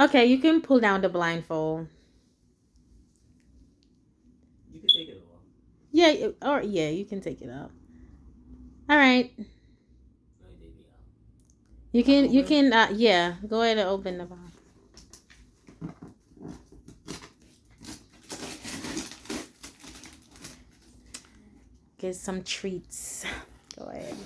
Okay, you can pull down the blindfold. You can take it off. Yeah, or yeah, you can take it off. All right. You can yeah, go ahead and open the box. Get some treats. Go ahead.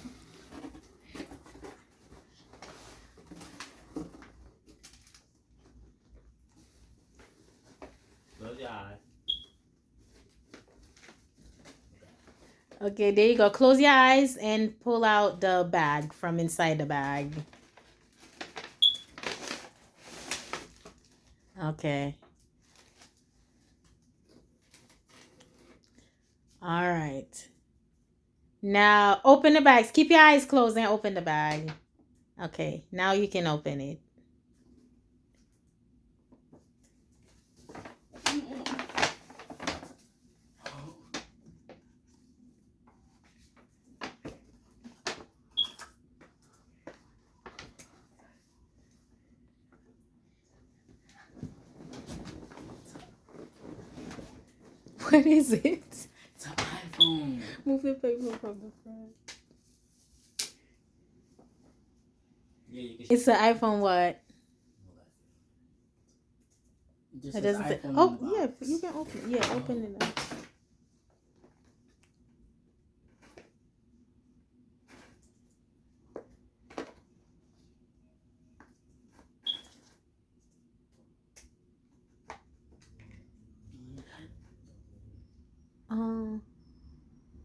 Close your eyes. Okay, there you go. Close your eyes and pull out the bag from inside the bag. Okay. All right. Now open the bags. Keep your eyes closed and open the bag. Okay, now you can open it. What is it? It's an iPhone. Move the paper from the front. Yeah, you can. It's an iPhone what? It It doesn't say. Oh, yeah, you can open it. Yeah, open it up.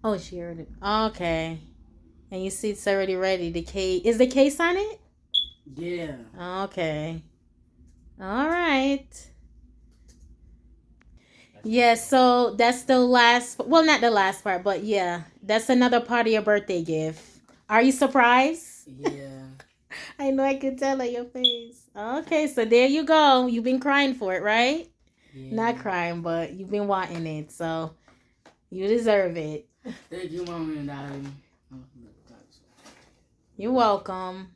Oh, she already. Okay. And you see it's already ready. The case. Is the case on it? Yeah. Okay. All right. Yeah, so that's the last. Well, not the last part, but yeah, that's another part of your birthday gift. Are you surprised? Yeah. I know I could tell on your face. Okay, so there you go. You've been crying for it, right? Yeah. Not crying, but you've been wanting it, so you deserve it. Thank you, Mommy and Daddy. You're welcome.